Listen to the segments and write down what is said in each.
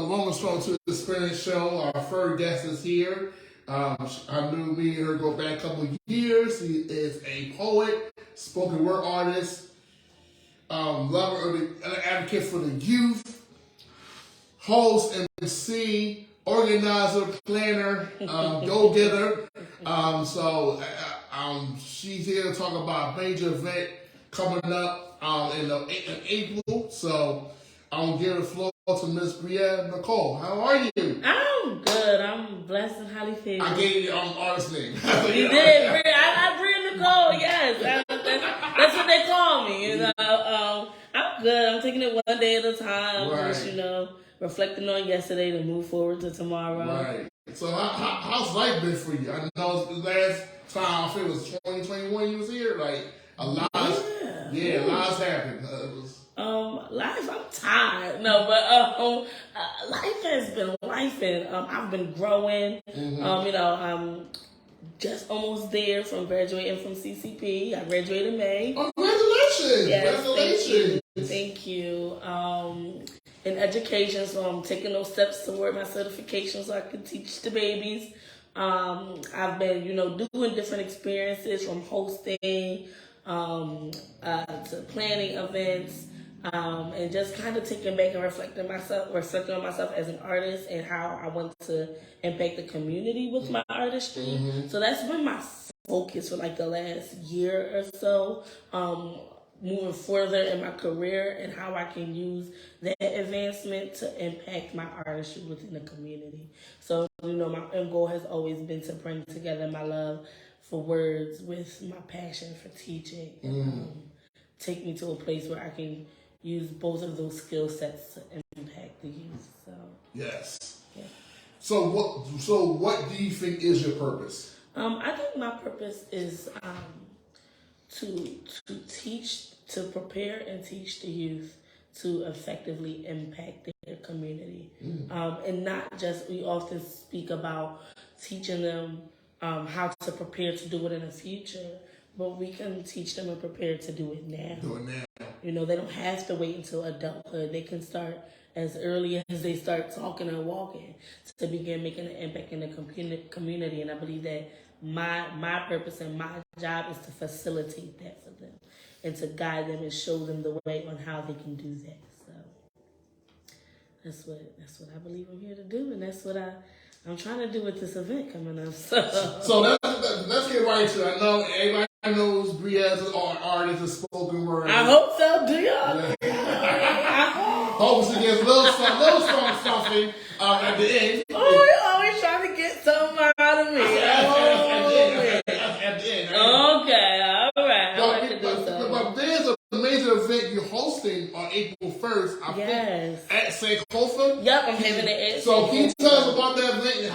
Welcome strong to the Spanish show. Our third guest is here. I knew me and her go back a couple of years. He is a poet, spoken word artist, lover of the advocate for the youth, host, MC, organizer, planner, go-getter. She's here to talk about a major event coming up in April. So I'm going to give the floor to Miss Breia Nicole. How are you? I'm good. I'm blessed and highly favored. I gave you artist name. You did. I Breia Nicole. Yes, that's what they call me. You know, I'm good. I'm taking it one day at a time. Right. Just, reflecting on yesterday to move forward to tomorrow. Right. So how's life been for you? I know the last time I think it was 2021 you was here. Like a lot. Yeah, lots happened. Life, I'm tired. No, but life has been life, and I've been growing. Mm-hmm. I'm just almost there from graduating from CCP. I graduated in May. Oh, congratulations! Yes, Congratulations! Thank you. In education, so I'm taking those steps toward my certification so I can teach the babies. I've been, doing different experiences from hosting to planning events. And just kind of taking back and reflecting on myself as an artist and how I want to impact the community with my artistry. Mm-hmm. So that's been my focus for like the last year or so, moving further in my career and how I can use that advancement to impact my artistry within the community. So, my end goal has always been to bring together my love for words with my passion for teaching and take me to a place where I can use both of those skill sets to impact the youth. So yes. Yeah. So what do you think is your purpose? I think my purpose is to teach, to prepare and teach the youth to effectively impact their community, and not just, we often speak about teaching them how to prepare to do it in the future, but we can teach them and prepare to do it now. They don't have to wait until adulthood. They can start as early as they start talking and walking to begin making an impact in the community. And I believe that my purpose and my job is to facilitate that for them and to guide them and show them the way on how they can do that. So that's what I believe I'm here to do, and that's what I'm trying to do with this event coming up. So let's get right to it. I know everybody knows Breia as an artist, a spoken word. I hope so. Do y'all? Hopefully there's a little something at the end. Oh, you're always trying to get something out of me. At the end. Right? Okay, all right. But there's a major event you're hosting on April 1st. I think at Sankofa. Yep, I'm having it. So can you tell us about that event and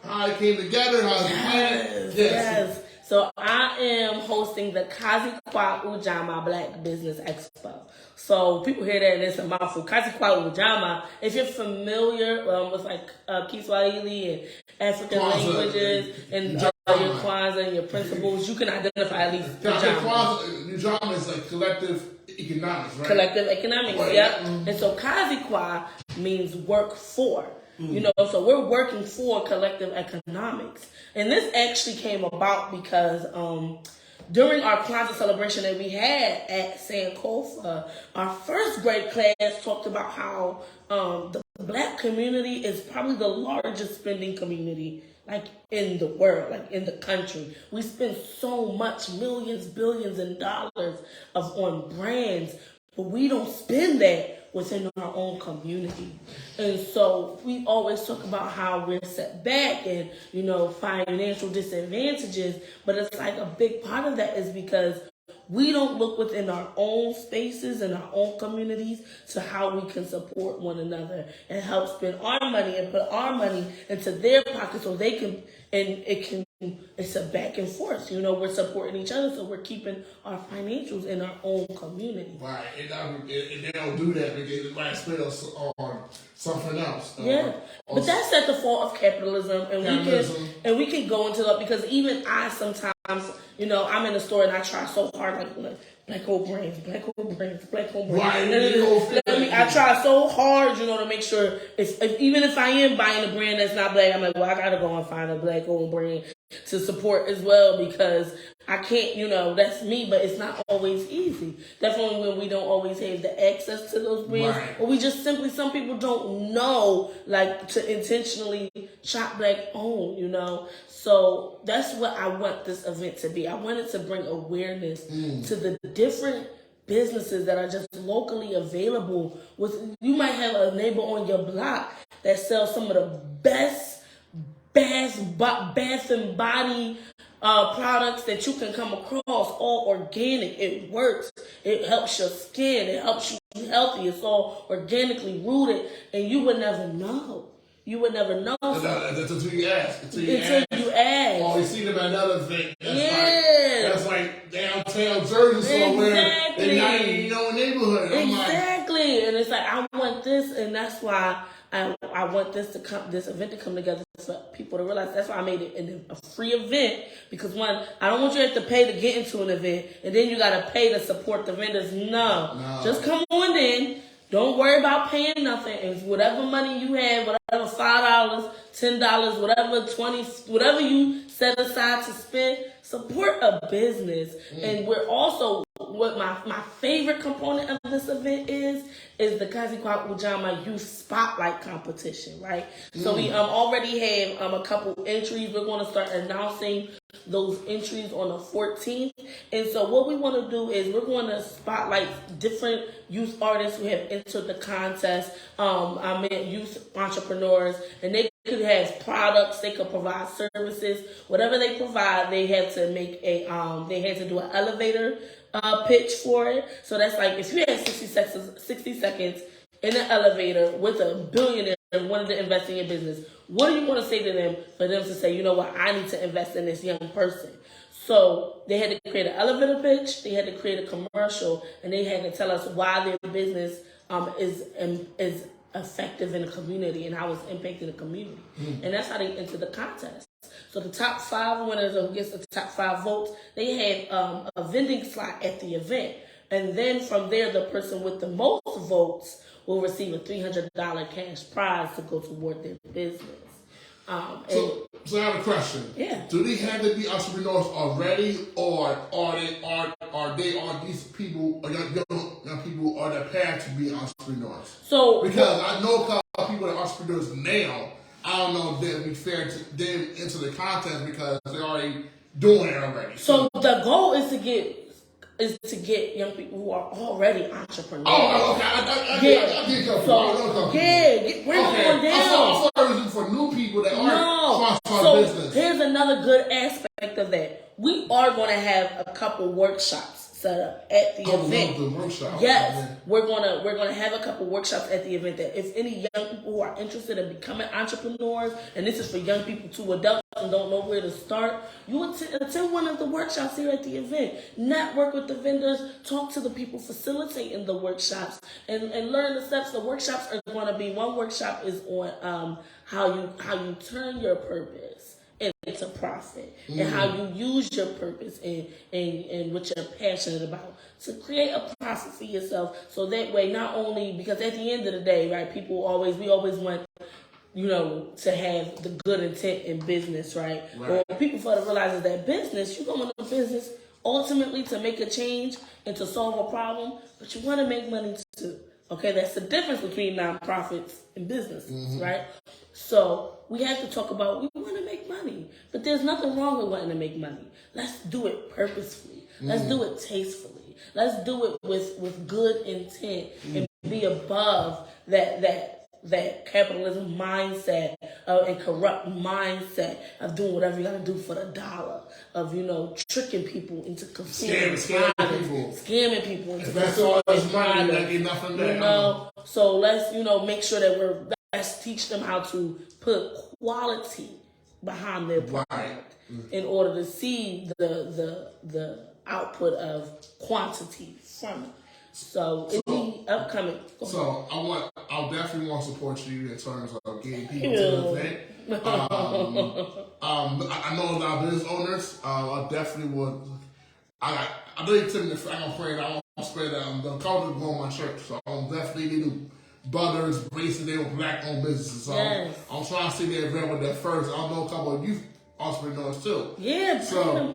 how it came together? How it planned? Yes. So I am hosting the Kazi Ujamaa Black Business Expo. So people hear that and it's a mouthful. Kazi Ujamaa, if you're familiar with like Kiswahili and African languages and your Kwanzaa and your principles, you can identify at least Ujamaa. Ujamaa is like collective economics, right? Collective economics, right. Yep. And so Kazi means work for. So we're working for collective economics. And this actually came about because during our Kwanzaa celebration that we had at Sankofa, our first grade class talked about how the Black community is probably the largest spending community like in the world, like in the country. We spend so much, millions, billions in dollars on brands, but we don't spend that within our own community. And so we always talk about how we're set back and, financial disadvantages, but it's like a big part of that is because we don't look within our own spaces and our own communities to how we can support one another and help spend our money and put our money into their pockets so they can, it's a back and forth. We're supporting each other, so we're keeping our financials in our own community. Right, and they don't do that because they might spend on something else. But that's at the fault of capitalism, and we can go into that because even I sometimes you know, I'm in the store and I try so hard, like black old brands. Right. I try so hard, you know, to make sure even if I am buying a brand that's not black, I'm like, well, I gotta go and find a black old brand to support as well, because I can't, you know, that's me, but it's not always easy. Definitely when we don't always have the access to those brands, right. or we just simply, some people don't know, like, to intentionally shop black owned, you know. So that's what I want this event to be. I wanted to bring awareness to the different businesses that are just locally available. You might have a neighbor on your block that sells some of the best bath and body products that you can come across, all organic. It works. It helps your skin. It helps you be healthy. It's all organically rooted, and you would never know. You would never know. That's until you ask. Until you ask. Oh, you see them at another thing. That's like downtown Jersey somewhere. Exactly. And not in your neighborhood. Exactly. And it's like, I want this, and that's why I want this event to come together for people to realize. That's why I made it a free event, because one, I don't want you to have to pay to get into an event, and then you got to pay to support the vendors. No. Just come on in. Don't worry about paying nothing. And whatever money you have, whatever $5, $10, whatever $20, whatever you set aside to spend, support a business. And we're also, what my favorite component of this event is the Kazi Ujamaa Youth Spotlight Competition, right? So we already have a couple entries. We're going to start announcing those entries on the 14th. And so what we want to do is we're going to spotlight different youth artists who have entered the contest. I meant youth entrepreneurs, and they could have products, they could provide services, whatever they provide. They had to make they had to do an elevator pitch for it. So that's like, if you had 60 seconds in an elevator with a billionaire wanted to invest in your business, what do you want to say to them for them to say, you know what, I need to invest in this young person? So they had to create an elevator pitch, they had to create a commercial, and they had to tell us why their business is effective in the community and how it's impacting the community. And that's how they enter the contest. So the top 5 winners, or who gets the top 5 votes, they had a vending slot at the event. And then from there, the person with the most votes will receive a $300 cash prize to go toward their business. So I have a question. Yeah. Do they have to be entrepreneurs already, or are these people, or young people, on the path to be entrepreneurs? So because I know a couple of people that are entrepreneurs now, I don't know if they'd be fair to them into the contest because they're already doing it already. So the goal is to get young people who are already entrepreneurs. Oh, okay. I get you. Break it down. I thought it was for new people that aren't so business. Here's another good aspect of that. We are going to have a couple workshops set up at the event. Yes, we're gonna have a couple workshops at the event, that if any young people who are interested in becoming entrepreneurs, and this is for young people to adults and don't know where to start, you attend one of the workshops here at the event. Network with the vendors, talk to the people facilitating the workshops, and learn the steps. The workshops are going to be, one workshop is on how you turn your purpose into profit, and how you use your purpose and what you're passionate about to create a profit for yourself. So that way, not only, because at the end of the day, right, we always want, you know, to have the good intent in business, right? Well, people fail to realize is that business, you go into business ultimately to make a change and to solve a problem, but you want to make money too. Okay, that's the difference between nonprofits and businesses, right? So we have to talk about, we want to make money, but there's nothing wrong with wanting to make money. Let's do it purposefully. Let's do it tastefully. Let's do it with good intent and be above that capitalism mindset and corrupt mindset of doing whatever you got to do for the dollar, of, you know, tricking people into scamming people into consuming products, you know. So let's, you know, make sure that let's teach them how to put quality behind their product in order to see the output of quantity from it. So it's upcoming. So I I'll definitely want to support you in terms of getting people to the event. I know a lot of business owners. I definitely would. I know you took me to I'm afraid I don't spread the culture go on my church, so I'm definitely need to brothers, race they were black owned businesses. So I'm trying to see the event with that first. I know a couple of youth entrepreneurs too. Yeah. So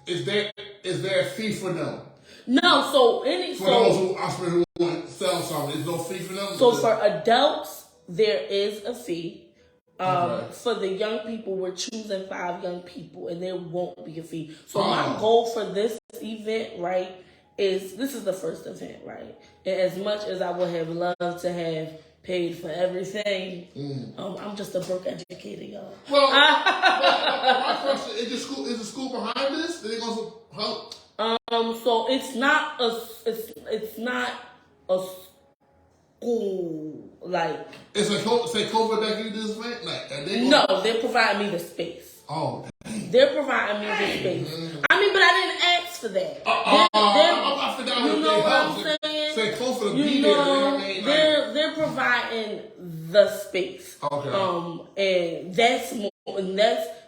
is there a fee for them? No. So those who entrepreneurs who want to sell something, there's no fee for them. So for adults, there is a fee. For the young people, we're choosing 5 young people, and there won't be a fee. So my goal for this event, right, is this is the first event, right? And as much as I would have loved to have paid for everything, I'm just a broke educator, y'all. Well, my question is the school behind this? Are they going to help? So it's not a school like. It's a KUBBEP that you do this event? No, they're providing me the space. Oh, dang. They're providing me the space. I mean, but I didn't ask for that. I forgot you know what I'm saying? Say KUBBEP be there. You know what I mean? They're providing the space. Okay. And that's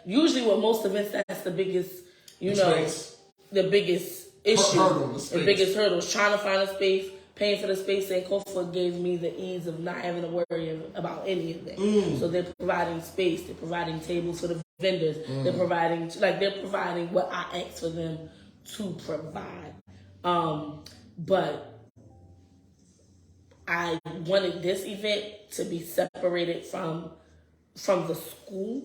usually what most events. That's the biggest, the biggest issue, the biggest hurdle is trying to find a space. Paying for the space, and Sankofa gave me the ease of not having to worry about any of that. So they're providing space, they're providing tables for the vendors, they're providing what I asked for them to provide. But I wanted this event to be separated from the school.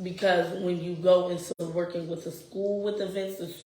Because when you go into working with a school with events, there's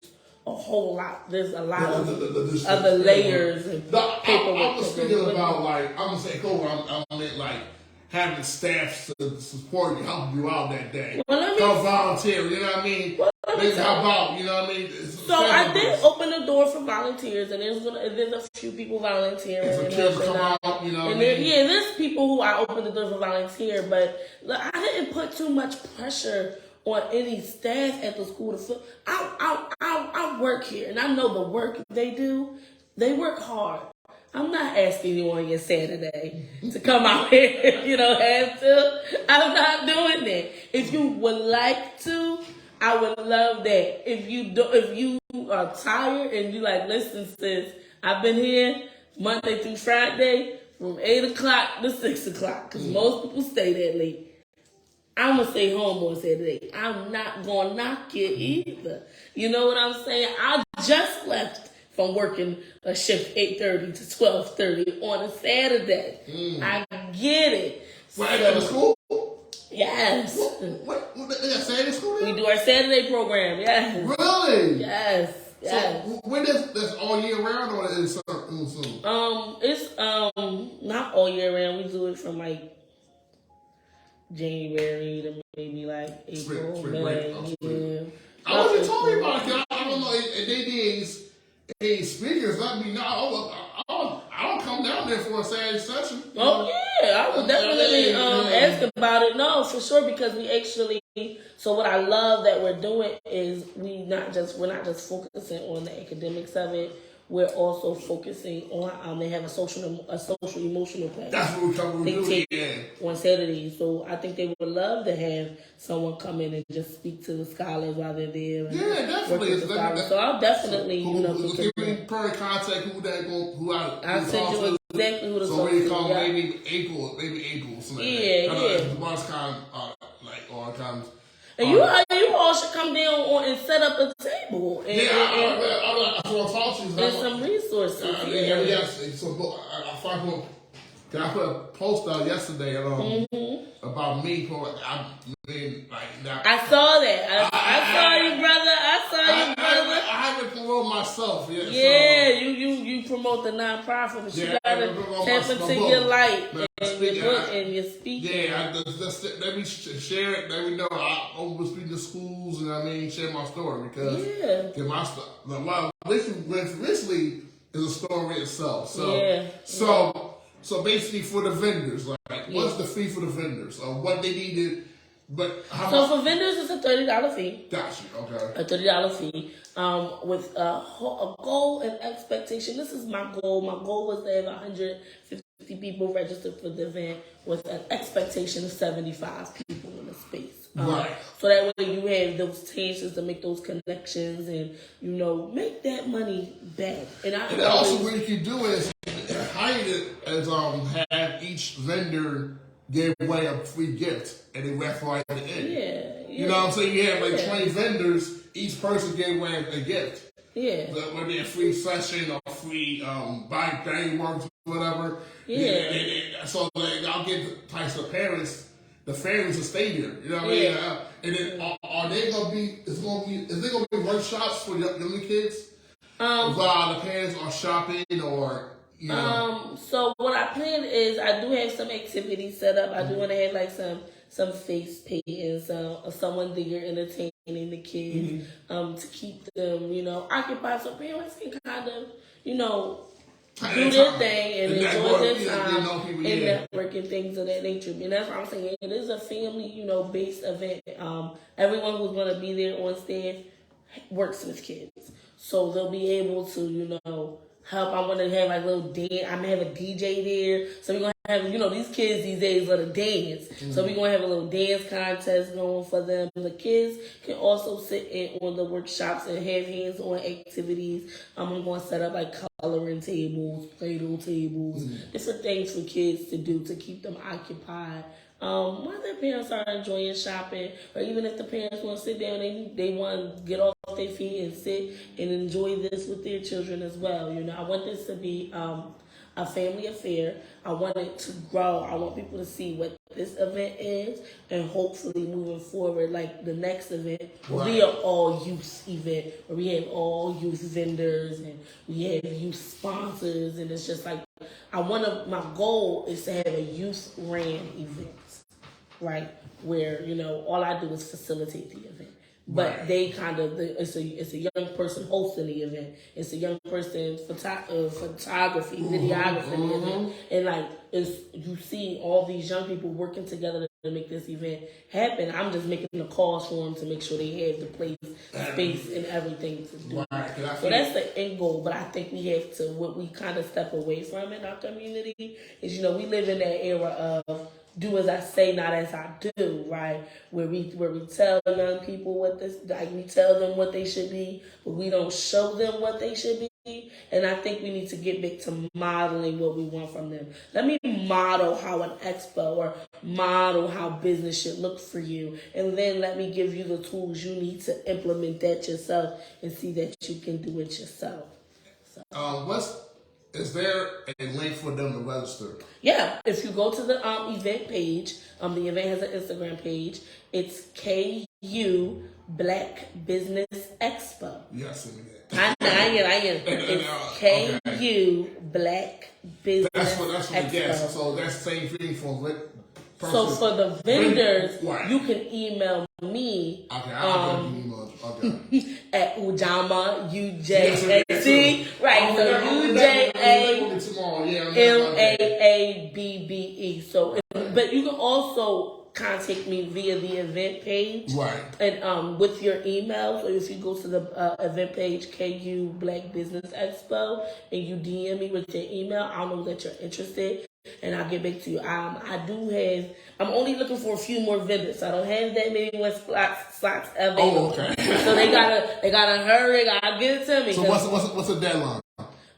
a whole lot. There's a lot of other layers and paperwork. I was thinking about I'm gonna say KUBBEP. I meant having staff to support you, help you out that day. Come volunteer. You know what I mean? How about you know what I mean? So I did open the door for volunteers, and there's a few people volunteering. And some kids come out, you know. And there's people who I opened the door for volunteer, but I didn't put too much pressure on any staff at the school to feel. I work here, and I know the work they do. They work hard. I'm not asking you on your Saturday to come out here if you don't have to. I'm not doing that. If you would like to, I would love that. If you are tired and you like, listen, sis, I've been here Monday through Friday from 8 o'clock to 6 o'clock because most people stay that late. I'm going to stay home on Saturday. I'm not going to knock you either. You know what I'm saying? I just left from working a shift 8:30 to 12:30 on a Saturday. I get it. At the school? Yes. What they got Saturday school there? We do our Saturday program, yes. Really? Yes. So when that's all year round or is it soon? It's not all year round. We do it from January to maybe April, May. Yeah. I wasn't talking about it. I don't know. They speakers let me know. I don't come down there for a Saturday session. Oh yeah, I would definitely ask about it. No, for sure, because we actually. So what I love that we're doing is we're not just focusing on the academics of it. We're also focusing on they have a social emotional class. That's what we're coming to do on Saturdays. So I think they would love to have someone come in and just speak to the scholars while they're there. Yeah, definitely. So I'll definitely give me per contact I'll send you exactly who the so we call maybe April. And you all should come down and set up a table and some resources. Can I put a post out yesterday about me? I saw that. I saw you, brother. I haven't promoted myself yet. Yeah, you promote the nonprofit, but you gotta tap into your light and your book and your speaking. Yeah, let me share it. Let me know. I always speak to schools and share my story because get my stuff. Recently is a story itself. So basically for the vendors, what's the fee for the vendors? What they needed, but how much? For vendors, it's a $30 fee. Gotcha. Okay. A $30 fee. with a goal and expectation. This is my goal. My goal was to have 150 people registered for the event with an expectation of 75 people in the space. Right. So that way you have those chances to make those connections and, make that money back. And also what you can do is hide it as have each vendor give away a free gift and they raffle at the end. Yeah. You know what I'm saying? You have like 20 vendors, each person gave away a gift. Yeah. Whether it a free session or free bike thing works, whatever. Yeah. So I'll get types of parents, the families will stay there. You know what I mean? And then are they gonna be? Is there gonna be workshops for younger kids? While the parents are shopping or. So what I plan is I do have some activities set up. I do want to have like some face paintings, someone there entertaining the kids, to keep them, occupied so parents can kind of, do their thing and enjoy their time and network and things of that nature. And that's what I'm saying. It is a family, based event. Everyone who's going to be there on staff works with kids. So they'll be able to, help. I want to have like little dance. I'm going to have a DJ there. So we're going to have, these kids these days love to dance. Mm-hmm. So we're going to have a little dance contest going for them. The kids can also sit in on the workshops and have hands-on activities. I'm going to set up like coloring tables, Play-Doh tables, different things for kids to do to keep them occupied. While their parents are enjoying shopping, or even if the parents want to sit down, they want to get off their feet and sit and enjoy this with their children as well. I want this to be a family affair. I want it to grow. I want people to see what this event is, and hopefully moving forward, like the next event will be an all-youth event where we have all youth vendors and we have youth sponsors, and it's just like my goal is to have a youth-ran event. Right, where all I do is facilitate the event, but they kind of it's a young person hosting the event. It's a young person photography, videography, the event, and like you see all these young people working together to make this event happen. I'm just making the calls for them to make sure they have the place, space, and everything to do. Right. So that's the end goal. But I think we have to what we kind of step away from in our community is we live in that era of do as I say, not as I do, right? Where we tell young people we tell them what they should be, but we don't show them what they should be. And I think we need to get back to modeling what we want from them. Let me model how an expo or model how business should look for you. And then let me give you the tools you need to implement that yourself and see that you can do it yourself. So. Is there a link for them to register? Yeah, if you go to the event page, the event has an Instagram page. It's KU Black Business Expo. Yes, I am. It's KU Black Business Expo. That's for the guests. So that's the same thing for So for the vendors, you can email me. Okay, I'll email. Okay. At Ujamaa, UJAC. Right, so UJAMAABBE. So, but you can also contact me via the event page. Right. And with your email, so if you go to the event page, KU Black Business Expo, and you DM me with your email, I'll know that you're interested. And I'll get back to you. I'm only looking for a few more vendors. I don't have that many more slots available. Oh, okay. So they gotta hurry. Gotta get it to me. So what's the deadline?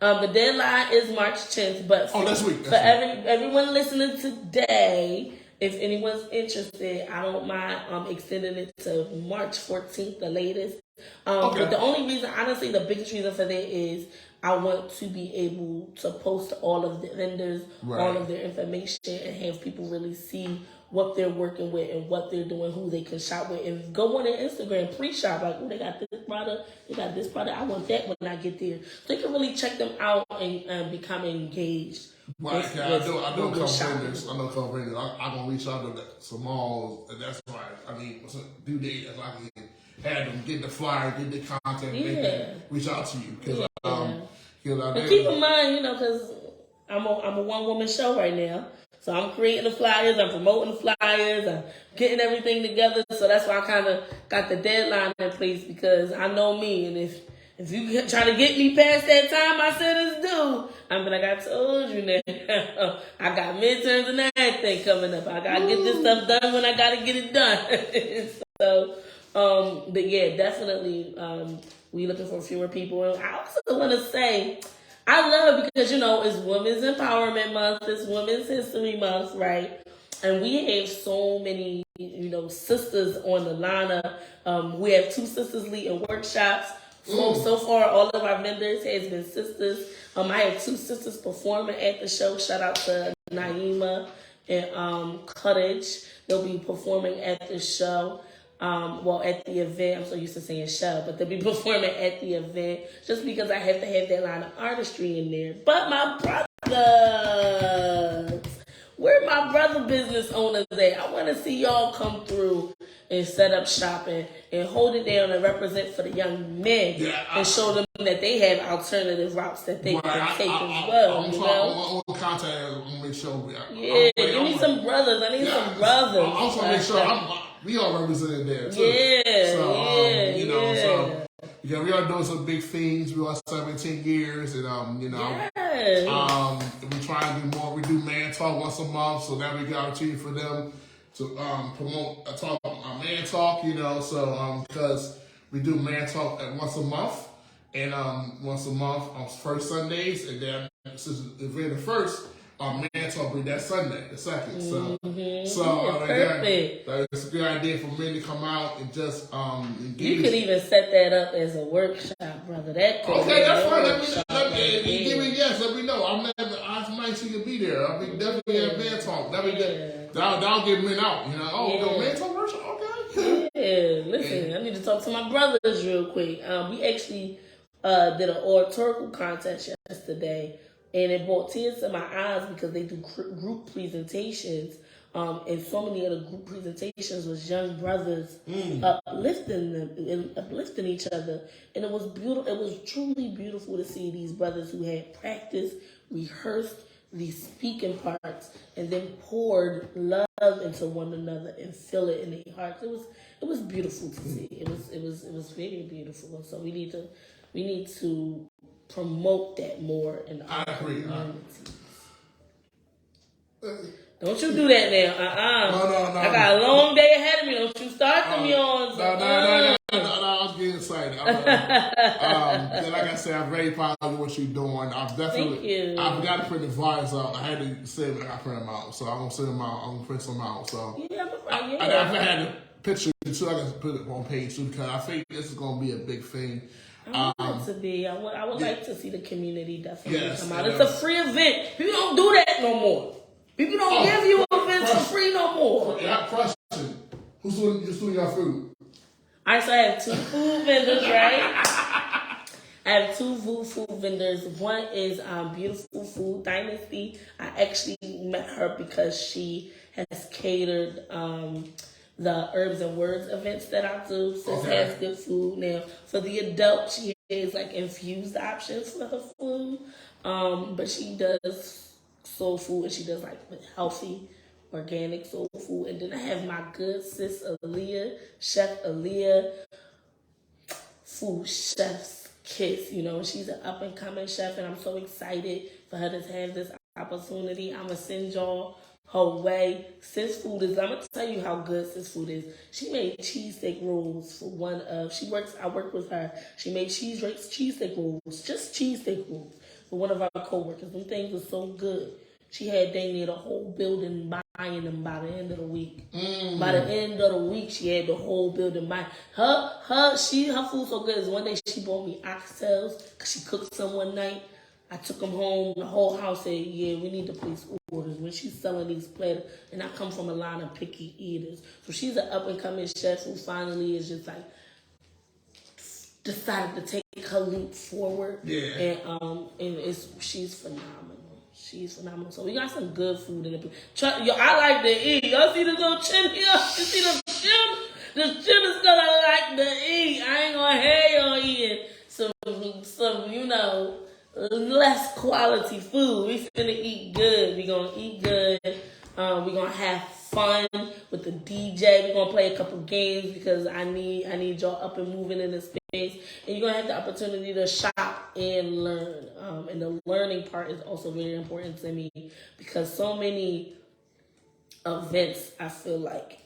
The deadline is March 10th. But that's week. Everyone listening today, if anyone's interested, I don't mind extending it to March 14th, the latest. But the only reason, honestly, the biggest reason for that is I want to be able to post all of the vendors, all of their information, and have people really see what they're working with and what they're doing, who they can shop with, and go on their Instagram, pre-shop, like, they got this product, I want that when I get there. So they can really check them out and become engaged. Right, I know a couple vendors. I'm going to reach out to some malls, and that's why I need due date as I can have them get the flyer, get the content, and they can reach out to you. But keep in mind, because I'm a one-woman show right now. So I'm creating the flyers, I'm promoting the flyers, I'm getting everything together. So that's why I kind of got the deadline in place, because I know me, and if If you try to get me past that time I said it's due, I'm like, I told you now. I got midterms and everything coming up. I gotta get this stuff done when I gotta get it done. So, but yeah, definitely, we looking for fewer people. And I also want to say, I love it because, it's Women's Empowerment Month, it's Women's History Month, right? And we have so many, sisters on the lineup. We have 2 sisters leading workshops. So far, all of our vendors has been sisters. I have 2 sisters performing at the show. Shout out to Naima and Cottage. They'll be performing at the show. At the event. I'm so used to saying show, but they'll be performing at the event just because I have to have that line of artistry in there. But my brothers, where my brother business owners at? I want to see y'all come through and set up shop and hold it down and represent for the young men and show them that they have alternative routes that they can take as well. I'm trying to contact and make sure. Give me some brothers. I need some brothers. I'm trying to make sure we all represented there too. So we are doing some big things. We are 17 years, and we try and do more. We do man talk once a month, so that we got an opportunity for them to promote man talk. Because we do man talk once a month, and once a month on first Sundays, and then since we're the first. Man talk will be that Sunday, the second. Perfect. It's a good idea for men to come out and just engage. You could even set that up as a workshop, brother. That could okay, that's fine. Let me know. I might see you be there. I'll be definitely at man talk. That'll get men out. Man talk workshop. Okay. Yeah. Listen, I need to talk to my brothers real quick. We actually did an oratorical contest yesterday. And it brought tears to my eyes because they do group presentations. And so many of the group presentations was young brothers uplifting them and uplifting each other. And it was beautiful. It was truly beautiful to see these brothers who had practiced, rehearsed these speaking parts, and then poured love into one another and feel it in their hearts. It was beautiful to see. It was very beautiful. So we need to promote that more in the communities. Don't you do that now. No. I got a long day ahead of me. Don't you start them yawns. No, I was getting excited. Like I said, I'm very proud of what you're doing. I forgot to print the flyers out. I had to say I got to print them out. So I'm going to send them out. I'm going to print some out. So I had a picture too. I can put it on page 2 because I think this is going to be a big thing. I want it to be. I would like to see the community definitely come out. It's a free event. People don't do that no more. People don't give you events for free no more. Question. Who's doing your food? Alright, so I have 2 food vendors, right? I have 2 food vendors. One is Beautiful Food Dynasty. I actually met her because she has catered the Herbs and Words events that I do. Sis has good food. Now, for the adult, she has like infused options for her food. But she does soul food and she does like healthy, organic soul food. And then I have my good sis Aaliyah, Chef Aaliyah, Food Chef's Kiss. She's an up and coming chef, and I'm so excited for her to have this opportunity. I'm gonna send y'all her way. Sis food is, I'm gonna tell you how good sis food is. She made cheesesteak rolls for I work with her. She made cheesesteak rolls, just cheesesteak rolls for one of our coworkers. Them things were so good. She had dang near the whole building buying them by the end of the week. By the end of the week, she had the whole building buying. Her food so good is one day she bought me oxtails because she cooked some one night. I took them home. The whole house said, yeah, we need to place orders. When she's selling these platters, and I come from a line of picky eaters. So she's an up-and-coming chef who finally is just like decided to take her leap forward. Yeah. And she's phenomenal. She's phenomenal. So we got some good food in the I like to eat. Y'all see this little chin here? You see the chin? The chin is because I like to eat. I ain't going to have y'all eating some, less quality food. We finna eat good. We gonna eat good. We gonna have fun with the DJ. We're gonna play a couple games because I need y'all up and moving in the space, and you're gonna have the opportunity to shop and learn. And the learning part is also very important to me because so many events, I feel like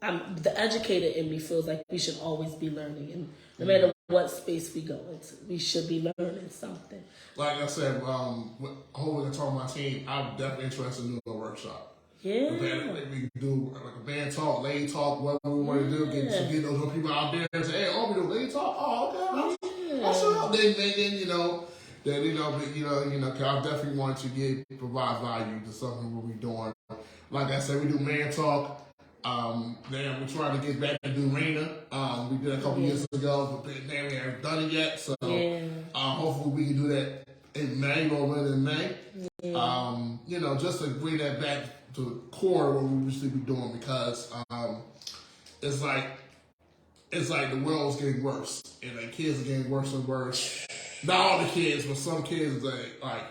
the educator in me feels like we should always be learning, and no matter what space we go into, we should be learning something. Like I said, hopefully I told my team, I'm definitely interested in doing a workshop. Yeah. We do like a band talk, lady talk, whatever we want to do, get those people out there and say, hey, oh, we do lady talk? Oh, okay. I'll show up. Then you know, I definitely want to provide value to something we'll be doing. Like I said, we do man talk. Then we're trying to get back to do Raina. We did a couple years ago, but then we haven't done it yet. So hopefully we can do that in May or in May. Yeah. Just to bring that back to the core of what we used to be doing, because it's like the world's getting worse, and the kids are getting worse and worse. Not all the kids, but some kids like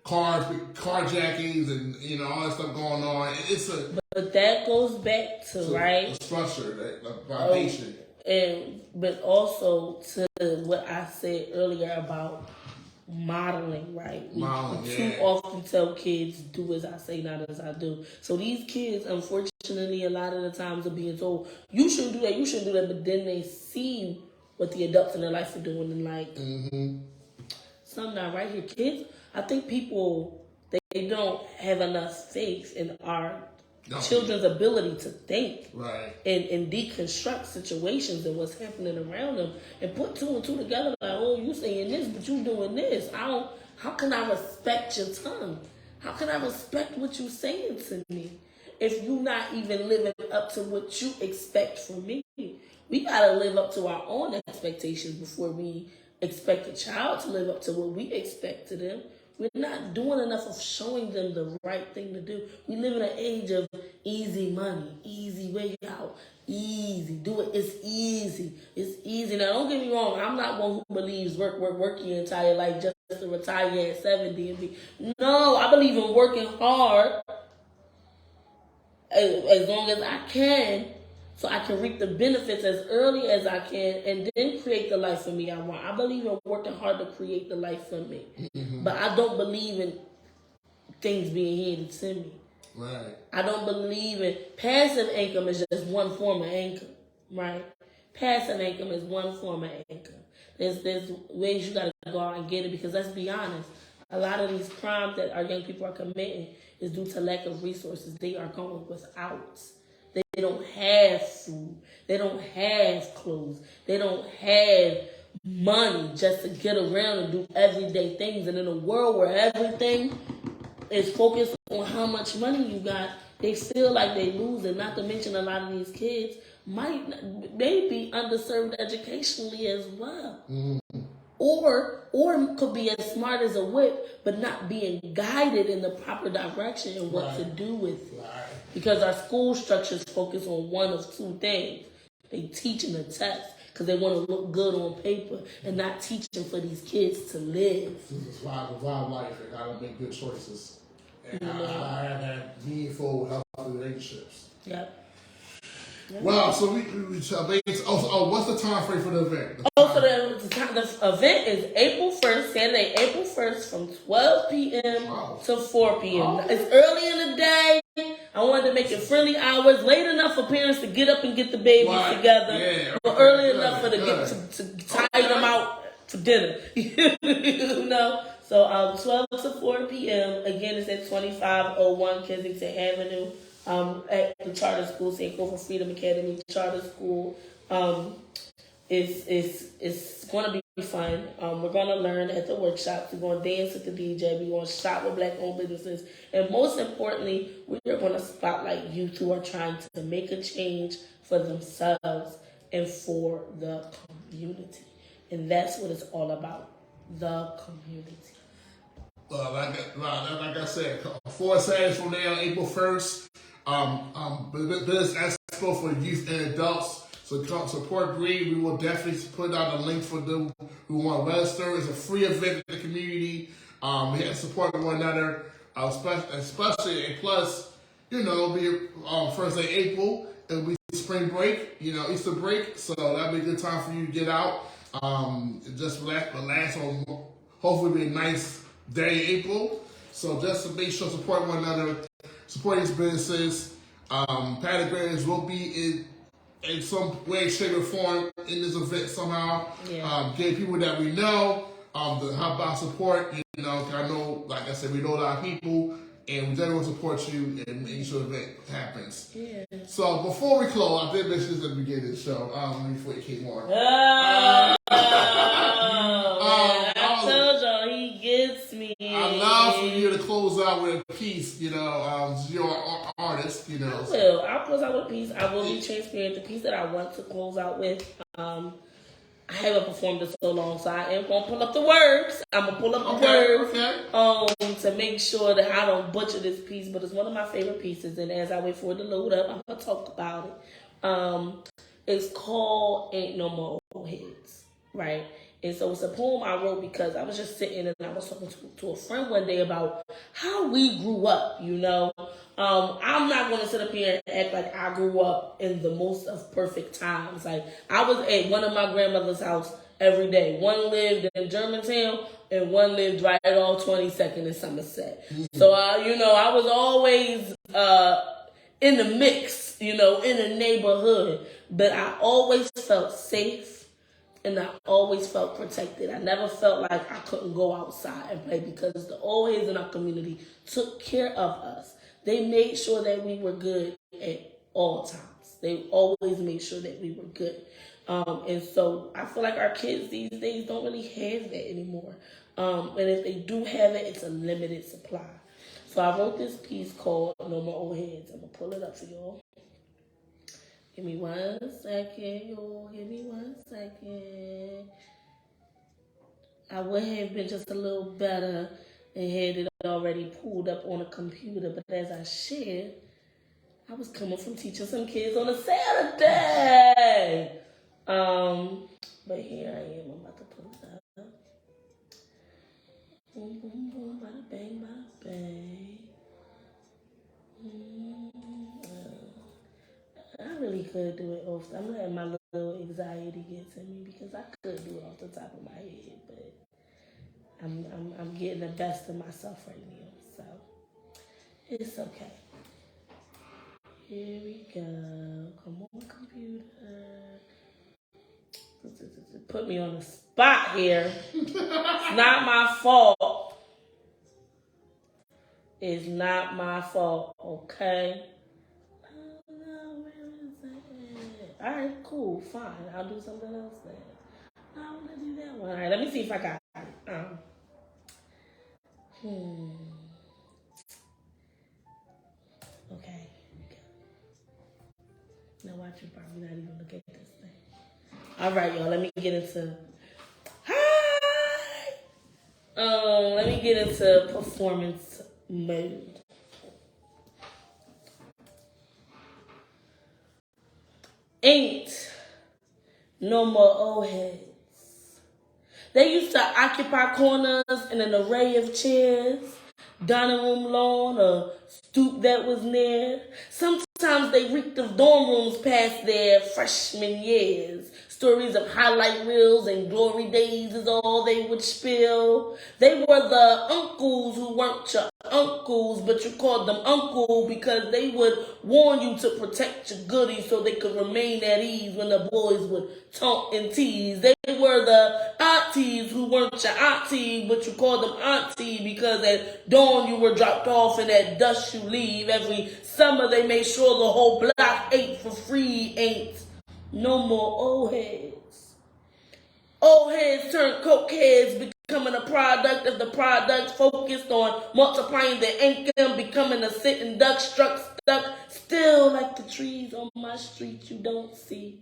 carjackings and all that stuff going on. But that goes back to right the structure, the foundation, but also to what I said earlier about modeling. Right, we too often tell kids, "Do as I say, not as I do." So these kids, unfortunately, a lot of the times are being told, "You shouldn't do that. You shouldn't do that." But then they see what the adults in their life are doing, and like, something not right here, kids. I think people they don't have enough faith in our children's ability to think and deconstruct situations and what's happening around them and put two and two together. Like, oh, you saying this, but you doing this. How can I respect your tongue? How can I respect what you saying to me if you not even living up to what you expect from me? We gotta live up to our own expectations before we expect a child to live up to what we expect to them. We're not doing enough of showing them the right thing to do. We live in an age of easy money, easy way out, easy. Do it. It's easy. It's easy. Now, don't get me wrong. I'm not one who believes work your entire life just to retire at 70 and be. No, I believe in working hard as long as I can, so I can reap the benefits as early as I can and then create the life for me I want. I believe in working hard to create the life for me. But I don't believe in things being handed to me. Right. I don't believe in passive income is just one form of income. Right? Passive income is one form of income. There's ways you got to go out and get it, because let's be honest, a lot of these crimes that our young people are committing is due to lack of resources. They are going without. They don't have food. They don't have clothes. They don't have money just to get around and do everyday things. And in a world where everything is focused on how much money you got, they feel like they lose it. Not to mention, a lot of these kids may be underserved educationally as well. Or could be as smart as a whip, but not being guided in the proper direction and what to do with it. Because our school structures focus on one of two things. They teach in the test because they want to look good on paper, and not teaching for these kids to live. This is why life and how to make good choices. And how to have meaningful, healthy relationships. Yep. Wow, so we what's the time frame for the event? So the event is April 1st, Saturday, April 1st from 12 p.m. to 4 p.m. It's early in the day. I wanted to make it friendly hours, late enough for parents to get up and get the babies together, but early enough for to tire them out for dinner. So 12 to 4 p.m. Again, it's at 2501 Kensington Avenue. At the charter school, Sankofa Freedom Academy Charter School. It's going to be fun. We're going to learn at the workshops. We're going to dance with the DJ. We're going to shop with Black-owned businesses. And most importantly, we're going to spotlight youth who are trying to make a change for themselves and for the community. And that's what it's all about, the community. Like I said, 4 Saturdays from now, April 1st, Business Expo for youth and adults. So come support Green. We will definitely put out a link for them who want to register. It's a free event in the community. We have to support one another, especially, and plus, be first day April. It'll be spring break, Easter break. So that'll be a good time for you to get out. Just relax on. Hopefully, be a nice day in April. So just to make sure support one another, support these businesses. Patagonia will be in some way, shape, or form in this event somehow. Yeah. Get people that we know to help out support. I know, like I said, we know a lot of people, and we definitely want to support you and make sure the event happens. Yeah. So before we close, I did mention this at the beginning of the show. Before you came on. I told y'all he gets me. I love for you to close out with a piece. You're an artist. I'll close out with a piece. I will be transparent. The piece that I want to close out with. I haven't performed in so long, so I am going to pull up the words. I'm going to pull up the words to make sure that I don't butcher this piece, but it's one of my favorite pieces, and as I wait for it to load up, I'm going to talk about it. It's called Ain't No More Old Heads, right? And so it's a poem I wrote because I was just sitting and I was talking to a friend one day about how we grew up, I'm not going to sit up here and act like I grew up in the most of perfect times. Like, I was at one of my grandmother's house every day. One lived in Germantown and one lived right off 22nd in Somerset. Mm-hmm. So, I was always in the mix, in the neighborhood. But I always felt safe. And I always felt protected. I never felt like I couldn't go outside and play because the old heads in our community took care of us. They made sure that we were good at all times. They always made sure that we were good. And so I feel like our kids these days don't really have that anymore. And if they do have it, it's a limited supply. So I wrote this piece called No More Old Heads. I'm going to pull it up for y'all. Give me 1 second, y'all. Give me 1 second. I would have been just a little better and had it already pulled up on a computer, but as I shared, I was coming from teaching some kids on a Saturday. But here I am. I'm about to pull it up. Boom, boom, boom, bada bang, bada bang. I really could do it off. I'm letting my little anxiety get to me because I could do it off the top of my head, but I'm getting the best of myself right now, so it's okay. Here we go. Come on, computer. Put me on the spot here. It's not my fault. It's not my fault, okay? All right, cool, fine. I'll do something else then. No, I want to do that one. All right, let me see if I got it. Okay. Now watch you probably not even look at this thing. All right, y'all. Let me get into. Hi. Let me get into performance mode. Ain't no more old heads. They used to occupy corners in an array of chairs, dining room lawn, or stoop that was near. Sometimes they reeked of dorm rooms past their freshman years. Stories of highlight reels and glory days is all they would spill. They were the uncles who weren't your uncles, but you called them uncle because they would warn you to protect your goodies so they could remain at ease when the boys would taunt and tease. They were the aunties who weren't your auntie, but you called them auntie because at dawn you were dropped off and at dusk you leave. Every summer they made sure the whole block ate for free. Ain't no more old heads. Old heads turned coke heads, becoming a product of the product, focused on multiplying their income, becoming a sitting duck, stuck, still like the trees on my street you don't see.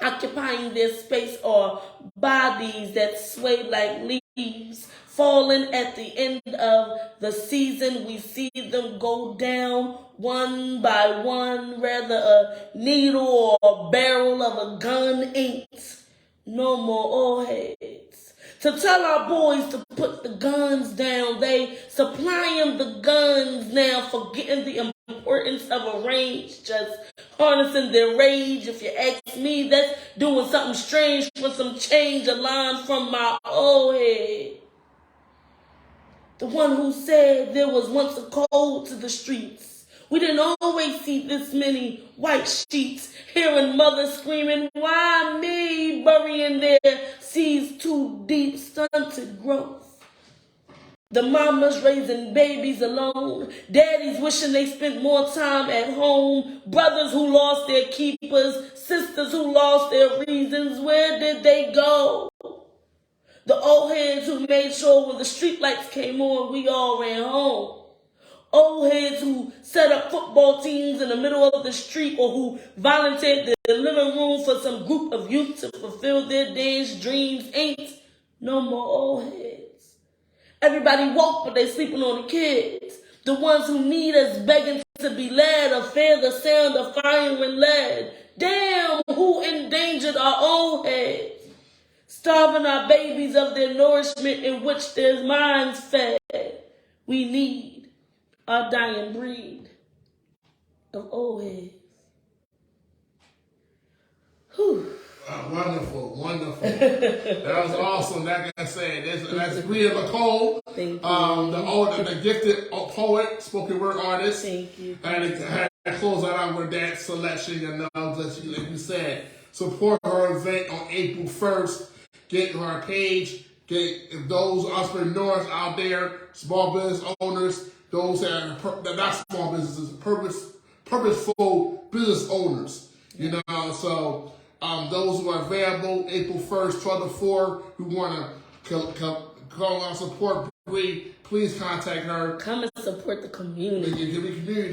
Occupying their space are bodies that sway like leaves, falling at the end of the season. We see them go down one by one, rather a needle or a barrel of a gun. Ain't no more old heads. To tell our boys to put the guns down, they supply them the guns now, forgetting the importance of a range, just harnessing their rage. If you ask me, that's doing something strange for some change. A line from my old head. The one who said there was once a code to the streets. We didn't always see this many white sheets, hearing mothers screaming, why me? Burying their seeds too deep, stunted growth. The mamas raising babies alone, daddies wishing they spent more time at home, brothers who lost their keepers, sisters who lost their reasons. Where did they go? The old heads who made sure when the street lights came on, we all ran home. Old heads who set up football teams in the middle of the street, or who volunteered their living room for some group of youth to fulfill their dance dreams. Ain't no more old heads. Everybody woke, but they sleeping on the kids. The ones who need us begging to be led, or fear the sound of fire and lead. Damn, who endangered our old heads? Starving our babies of their nourishment in which their minds fed. We need our dying breed of old heads. Whew. Wonderful. That was awesome. Like I said, that's Breia Nicole, the gifted poet, spoken word artist. Thank you. And to close out with that selection, like you said, support her event on April 1st. Get to her page. Get those entrepreneurs out there, small business owners, those that are not small businesses, purposeful business owners. You know, so those who are available, April 1st, 12 to 4, who want to come out support Bree, please contact her. Come and support the community.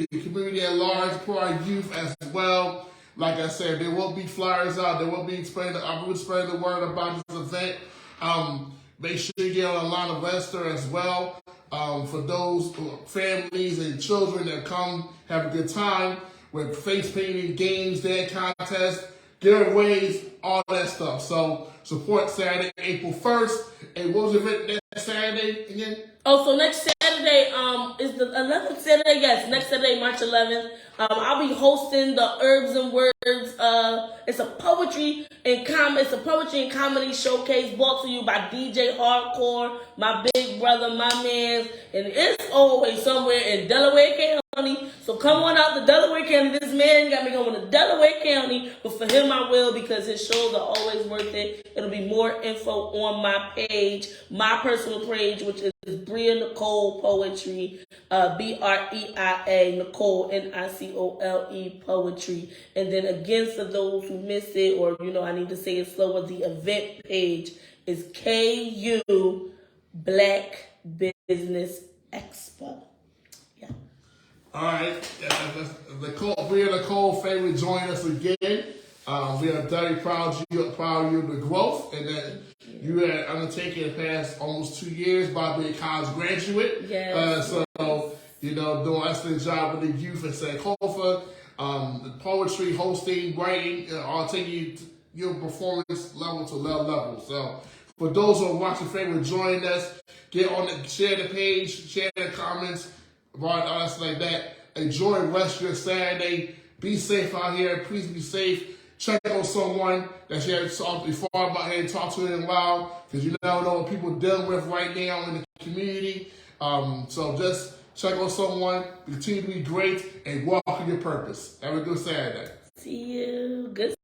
The community at large, for our youth as well. Like I said, there will be flyers out. There will be spreading the word about this event. Make sure you get on a line of register as well. For those families and children that come have a good time with face painting, games, dance contests, giveaways, all that stuff. So support Saturday, April 1st. And what was the event next Saturday again? Oh, so next Saturday is the 11th Saturday? Yes, next Saturday, March 11th. I'll be hosting the Herbs and Words. It's a poetry and comedy showcase brought to you by DJ Hardcore, my big brother, my man, and it's always somewhere in Delaware County. So come on out to Delaware County. This man got me going to Delaware County, but for him I will, because his shows are always worth it. It'll be more info on my page, my personal page, which is Breia Nicole Poetry, Breia Nicole, Nicole Poetry. And then again, for those who missed it, or I need to say it slower, the event page is KU Black Business Expo. Yeah. All right, Breia Nicole, favorite, join us again. We are very proud of you, the growth, and that you had undertaken the past almost 2 years by being a college graduate. Yes. Doing an excellent job with the youth at Sankofa, the poetry, hosting, writing, all taking your performance level to level. So for those who are watching, favorite, join us. Get on it, share the page, share the comments, about us like that. Enjoy the rest of your Saturday. Be safe out here. Please be safe. Check on someone that you haven't talked before about here and talk to in a while, because you never know what people are dealing with right now in the community. So just check on someone, continue to be great, and walk in your purpose. Have a good Saturday. See you. Good